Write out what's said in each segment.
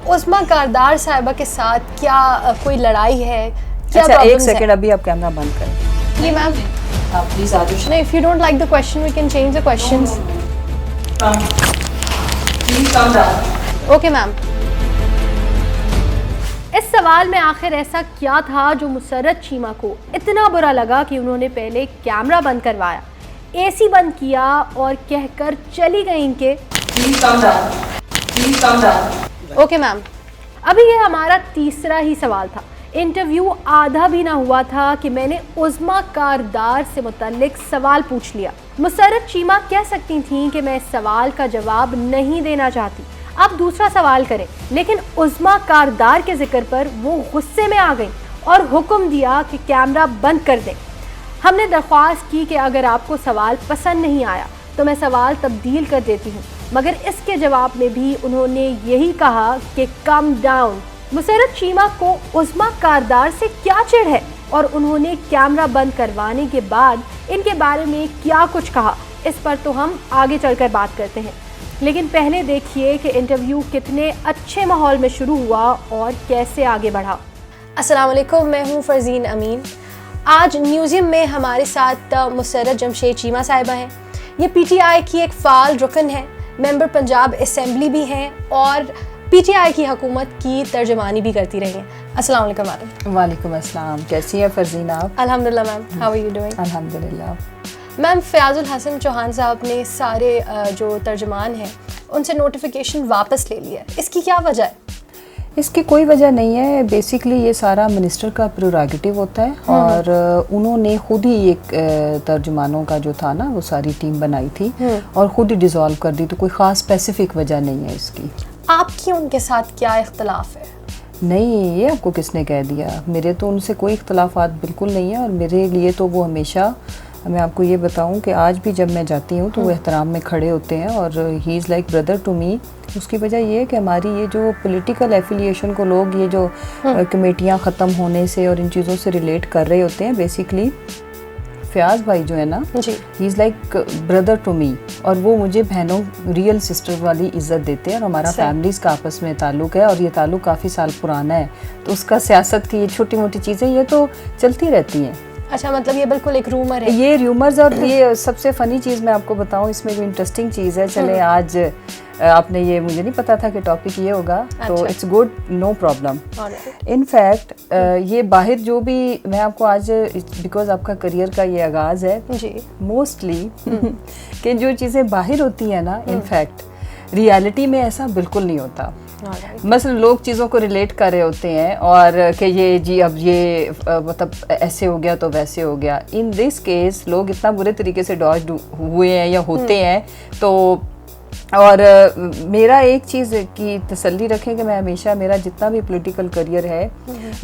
उस्मा कारदार साहिबा के साथ क्या कोई लड़ाई है, क्या अच्छा, एक प्रॉब्लम्स सेकंड, है? अभी आप कैमरा बंद करें। ये मैम, आप प्लीज आ जाओ। नहीं, if you don't like the question we can change the questions. Okay ma'am. इस सवाल में आखिर ऐसा क्या था जो मुसर्रत चीमा को इतना बुरा लगा कि उन्होंने पहले कैमरा बंद करवाया, एसी बंद किया और कहकर चली गई इनके ओके मैम। अभी ये हमारा तीसरा ही सवाल था। इंटरव्यू आधा भी ना हुआ था कि मैंने उस्मा कारदार से मुतल्लिक सवाल पूछ लिया। मुसर्रत चीमा कह सकती थी कि मैं इस सवाल का जवाब नहीं देना चाहती, आप दूसरा सवाल करें, लेकिन उस्मा कारदार के जिक्र पर वो गुस्से में आ गई और हुक्म दिया कि कैमरा बंद कर दें। हमने दरख्वास्त की कि अगर आपको सवाल पसंद नहीं आया तो मैं सवाल तब्दील कर देती हूँ, मगर इसके जवाब में भी उन्होंने यही कहा कि कम डाउन। मुसर्रत चीमा को उस्मा कारदार से क्या चिढ़ है और उन्होंने कैमरा बंद करवाने के बाद इनके बारे में क्या कुछ कहा, इस पर तो हम आगे चलकर बात करते हैं। लेकिन पहले देखिए कि इंटरव्यू कितने अच्छे माहौल में शुरू हुआ और कैसे आगे बढ़ा। अस्सलाम वालेकुम, मैं हूँ फरजीन अमीन। आज म्यूज़ियम में हमारे साथ मुसर्रत जमशेद चीमा साहिबा हैं। ये पीटीआई की एक फ़ाल रुकन है, मेंबर पंजाब असेंबली भी हैं और पीटीआई की हुकूमत की तर्जमानी भी करती रही हैं। अस्सलाम वालेकुम मैडम। वालेकुम अस्सलाम, कैसी है फरजीन आप? अल्हम्दुलिल्लाह ma'am, how are you doing? अल्हम्दुलिल्लाह। मैम, फ़याज़ुल हसन चौहान साहब ने सारे जो तर्जमान हैं उनसे नोटिफिकेशन वापस ले लिया, इसकी क्या वजह है? इसकी कोई वजह नहीं है, बेसिकली ये सारा मिनिस्टर का प्रोरागेटिव होता है और उन्होंने खुद ही एक तर्जुमानों का जो था ना वो सारी टीम बनाई थी और ख़ुद ही डिज़ोल्व कर दी, तो कोई ख़ास स्पेसिफिक वजह नहीं है इसकी। आपकी उनके साथ क्या इख्तलाफ है? नहीं, ये आपको किसने कह दिया? मेरे तो उनसे कोई इख्तलाफात बिल्कुल नहीं है और मेरे लिए तो वो हमेशा, मैं आपको ये बताऊं कि आज भी जब मैं जाती हूँ तो वो एहतराम में खड़े होते हैं और he is like brother to me. उसकी वजह ये है कि हमारी ये जो पॉलिटिकल एफिलिएशन को लोग ये जो कमेटियाँ ख़त्म होने से और इन चीज़ों से रिलेट कर रहे होते हैं, बेसिकली फ़याज़ भाई जो है ना, he is like brother to me और वो मुझे बहनों रियल सिस्टर वाली इज़्ज़त देते हैं और हमारा फैमिलीज़ का आपस में ताल्लुक़ है और ये ताल्लुक़ काफ़ी साल पुराना है, तो उसका सियासत की ये छोटी मोटी चीज़ें ये तो चलती रहती हैं। अच्छा, मतलब ये बिल्कुल एक रूमर है? ये रूमर्स, और ये सबसे फ़नी चीज़ मैं आपको बताऊं, इसमें जो इंटरेस्टिंग चीज़ है, चले आज आपने ये, मुझे नहीं पता था कि टॉपिक ये होगा, तो it's good, no problem. In fact ये बाहर जो भी, मैं आपको आज, बिकॉज आपका करियर का ये आगाज़ है जी, मोस्टली कि जो चीज़ें बाहर होती हैं ना, इनफैक्ट रियलिटी में ऐसा बिल्कुल नहीं होता। मसलन लोग चीज़ों को रिलेट कर रहे होते हैं और कि ये जी अब ये मतलब ऐसे हो गया तो वैसे हो गया। इन दिस केस लोग इतना बुरे तरीके से डॉज हुए हैं या होते हैं, तो और मेरा एक चीज़ की तसल्ली रखें कि मैं हमेशा, मेरा जितना भी पॉलिटिकल करियर है,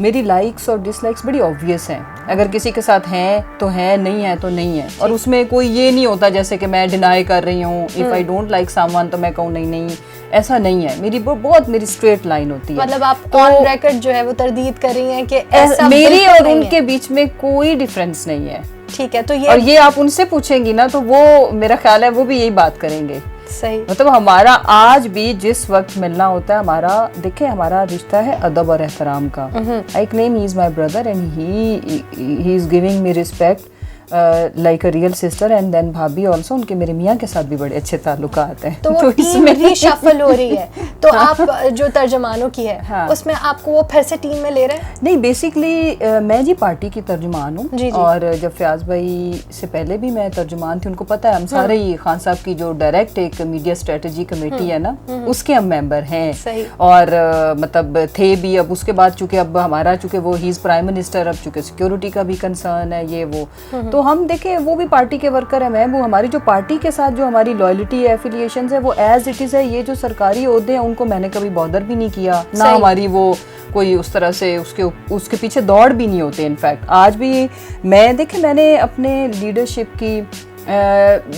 मेरी लाइक्स और डिसलाइक्स बड़ी ऑब्वियस हैं। अगर किसी के साथ हैं तो है, नहीं है तो नहीं है, और उसमें कोई ये नहीं होता जैसे कि मैं डिनाई कर रही हूँ, if I don't like someone तो मैं कहूँ नहीं नहीं, ऐसा नहीं है। मेरी बहुत मेरी स्ट्रेट लाइन होती है। मतलब आप ऑन रिकॉर्ड जो है वो तरदीद कर रही हैं कि ऐसा मेरी और उनके बीच में कोई डिफरेंस नहीं है। ठीक है, तो ये, और ये आप उनसे पूछेंगी ना तो वो, मेरा ख्याल है वो भी यही बात करेंगे। सही, मतलब हमारा आज भी जिस वक्त मिलना होता है, हमारा देखिए हमारा रिश्ता है अदब और एहतराम का। I claim he is my brother and he is giving me respect like a real sister, and then bhabhi also, उनके मेरे मियाँ के साथ भी बड़े अच्छे ताल्लुकात हैं। तो वो टीम भी शफल हो रही है, तो आप जो तर्जमानों की है, हाँ, उसमें आपको वो फिर से टीम में ले रहे हैं? नहीं, बेसिकली मैं जी पार्टी की तर्जुमान हूँ और जब फ़याज़ भाई से पहले भी मैं तर्जुमान थी, उनको पता है, हम सारे ही खान साहब की जो डायरेक्ट एक मीडिया स्ट्रेटजी कमेटी है ना, उसके हम मेंबर हैं और मतलब थे भी। अब उसके बाद चूँकि अब हमारा, चूँकि वो ही इज़ प्राइम मिनिस्टर, अब चूँकि सिक्योरिटी का भी कंसर्न है ये वो, तो हम देखें वो भी पार्टी के वर्कर है, मैं वो, हमारी जो पार्टी के साथ जो हमारी लॉयल्टी है, एफिलिएशंस है, वो एज इट इज़ है। ये जो सरकारी ओहदे हैं उनको मैंने कभी बॉदर भी नहीं किया, ना हमारी वो कोई उस तरह से उसके पीछे दौड़ भी नहीं होते। इनफैक्ट आज भी मैं देखें, मैंने अपने लीडरशिप की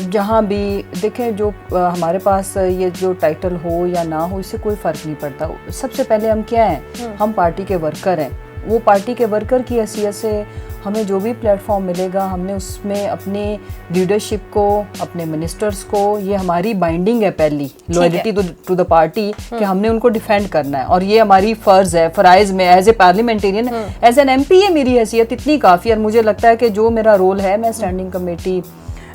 जहाँ भी देखें, जो हमारे पास ये जो टाइटल हो या ना हो, इससे कोई फ़र्क नहीं पड़ता। सबसे पहले हम क्या हैं, हम पार्टी के वर्कर हैं वो पार्टी के वर्कर की हैसियत से हमें जो भी प्लेटफॉर्म मिलेगा हमने उसमें अपनी लीडरशिप को, अपने मिनिस्टर्स को, ये हमारी बाइंडिंग है पहली लॉयल्टी टू द पार्टी कि हमने उनको डिफेंड करना है और ये हमारी फ़र्ज़ है, फ़राइज़ में as a parliamentarian, as an MP है मेरी हैसियत इतनी काफ़ी है। और मुझे लगता है कि जो मेरा रोल है, मैं स्टैंडिंग कमेटी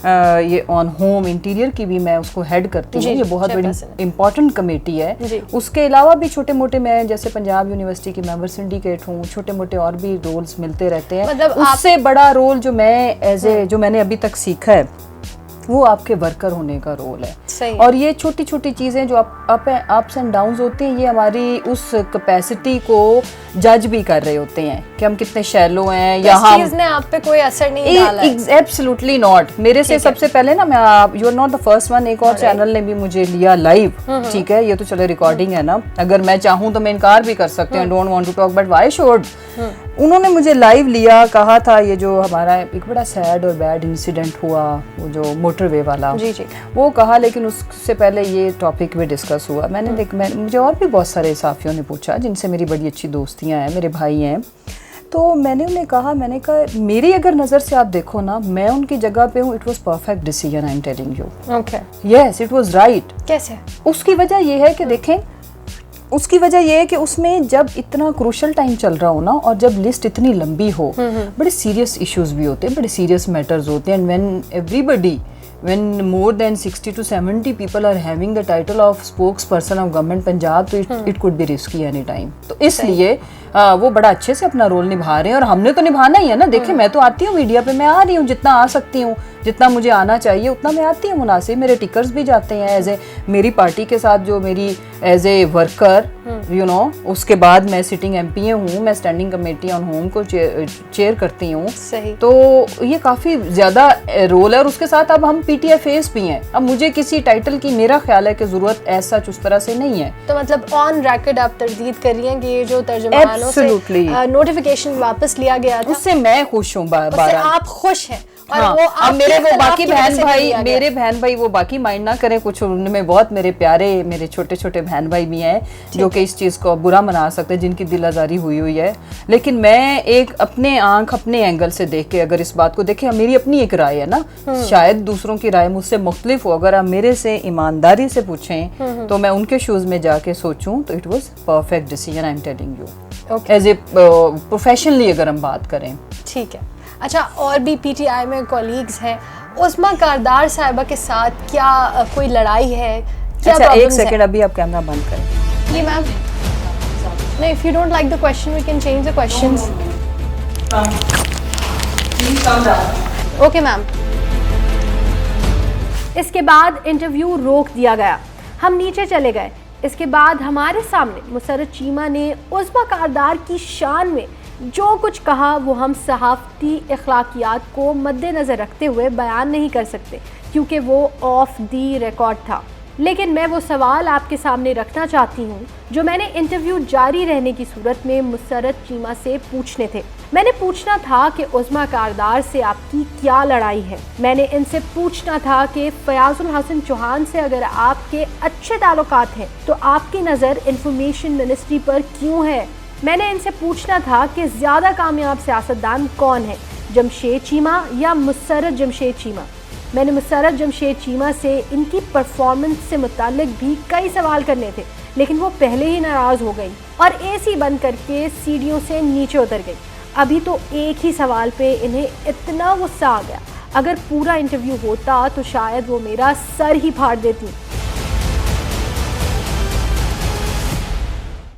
ये ऑन होम इंटीरियर की भी मैं उसको हेड करती हूँ, ये बहुत बड़ी इंपॉर्टेंट कमेटी है। उसके अलावा भी छोटे मोटे मैं जैसे पंजाब यूनिवर्सिटी की मेंबर सिंडिकेट हूँ, छोटे मोटे और भी रोल्स मिलते रहते हैं। मतलब उससे बड़ा रोल जो मैं एज ए जो मैंने अभी तक सीखा है वो आपके वर्कर होने का रोल है। और ये छोटी छोटी चीज़ें जो अप्स एंड डाउन्स होते हैं, ये हमारी उस कैपेसिटी को जज भी कर रहे होते हैं कि हम कितने शैलो हैं या हम चीज़ ने आप पे कोई असर नहीं डाला है। Absolutely not. मेरे से सबसे पहले ना मैं you are not the first one, एक और चैनल ने भी मुझे लिया लाइव, ठीक है, ये तो चलो रिकॉर्डिंग है ना, अगर मैं चाहूँ तो मैं इनकार भी कर सकते हैं, don't want to talk but why should. उन्होंने मुझे लाइव लिया, कहा था ये जो हमारा एक बड़ा सैड और बैड इंसिडेंट हुआ वो जो मोटरवे वाला, जी वो कहा, लेकिन उससे पहले ये टॉपिक भी डिस्कस हुआ। मुझे और भी बहुत सारे साफियों ने पूछा जिनसे मेरी बड़ी अच्छी दोस्तियां हैं, मेरे भाई हैं, तो मैंने उन्हें कहा, मैंने कहा मेरी अगर नज़र से आप देखो ना, मैं उनकी जगह पे हूँ, it was perfect decision, I am telling you. Okay, yes, it was right. कैसे? उसकी वजह ये है कि देखें, उसकी वजह यह है कि उसमें जब इतना क्रूशल टाइम चल रहा हो ना, और जब लिस्ट इतनी लंबी हो, बड़े सीरियस इश्यूज भी होते हैं, बड़े सीरियस मैटर्स होते हैं, and when more than 60 to 70 people are having the title of spokesperson of government Punjab, तो it could be risky any time। तो इसलिए वो बड़ा अच्छे से अपना रोल निभा रहे हैं और हमने तो निभाना ही है ना। देखिए, मैं तो आती हूँ मीडिया पे, मैं आ रही हूँ जितना आ सकती हूँ, जितना मुझे आना चाहिए उतना मैं आती हूँ मुनासिब। मेरे टिकर्स भी जाते हैं एज ए मेरी पार्टी के साथ, जो मेरी as a worker you know. उसके बाद मैं सिटिंग MP हूँ, मैं स्टैंडिंग कमेटी ऑन होम को चेयर करती हूँ, तो ये काफ़ी ज़्यादा रोल है। और उसके साथ अब हम PTI फेस भी हैं। अब मुझे किसी टाइटल की, मेरा ख्याल है कि ज़रूरत ऐसा उस तरह से नहीं है। तो मतलब ऑन रिकॉर्ड आप तरदीद कर रही हैं कि ये जो तर्जुमानों से नोटिफिकेशन वापस लिया गया था, उससे मैं खुश हूँ। आप खुश हैं? और हाँ, वो अब मेरे वो बाकी बहन भाई वो बाकी माइंड ना करें, कुछ उनमें बहुत मेरे प्यारे, मेरे छोटे छोटे बहन भाई भी हैं जो कि इस चीज़ को बुरा मना सकते हैं, जिनकी दिल आज़ारी हुई है। लेकिन मैं एक अपने आंख, अपने एंगल से देख के अगर इस बात को देखें, मेरी अपनी एक राय है ना, शायद दूसरों की राय मुझसे मुख्तलिफ हो। अगर आप मेरे से ईमानदारी से पूछें तो मैं उनके शूज़ में जाके सोचूं तो it was perfect decision, I am telling you, as a professionally अगर हम बात करें। ठीक है। अच्छा, और भी PTI में कॉलीग्स हैं, उस्मा कारदार साहिबा के साथ क्या कोई लड़ाई है? क्या अच्छा, एक सेकंड, अभी आप कैमरा बंद करें। जी मैम। नहीं, if you don't like the question we can change the questions. Okay ma'am. इसके बाद इंटरव्यू रोक दिया गया, हम नीचे चले गए। इसके बाद हमारे सामने मुसर्रत चीमा ने उस्मा कारदार की शान में जो कुछ कहा वो हम सहाफ़ती अखलाकियात को मद्देनज़र रखते हुए बयान नहीं कर सकते, क्योंकि वो ऑफ दी रिकॉर्ड था। लेकिन मैं वो सवाल आपके सामने रखना चाहती हूँ जो मैंने इंटरव्यू जारी रहने की सूरत में मुसर्रत चीमा से पूछने थे। मैंने पूछना था कि उस्मा कारदार से आपकी क्या लड़ाई है। मैंने इनसे पूछना था कि फयाजुल हसन चौहान से अगर आपके अच्छे ताल्लुकात हैं तो आपकी नज़र इंफॉर्मेशन मिनिस्ट्री पर क्यों है। मैंने इनसे पूछना था कि ज़्यादा कामयाब सियासतदान कौन है, जमशेद चीमा या मुसर्रत जमशेद चीमा। मैंने मुसर्रत जमशेद चीमा से इनकी परफॉर्मेंस से मुताल्लिक भी कई सवाल करने थे, लेकिन वो पहले ही नाराज़ हो गई और AC बंद करके सीढ़ियों से नीचे उतर गई। अभी तो एक ही सवाल पे इन्हें इतना गुस्सा आ गया, अगर पूरा इंटरव्यू होता तो शायद वो मेरा सर ही फाड़ देती।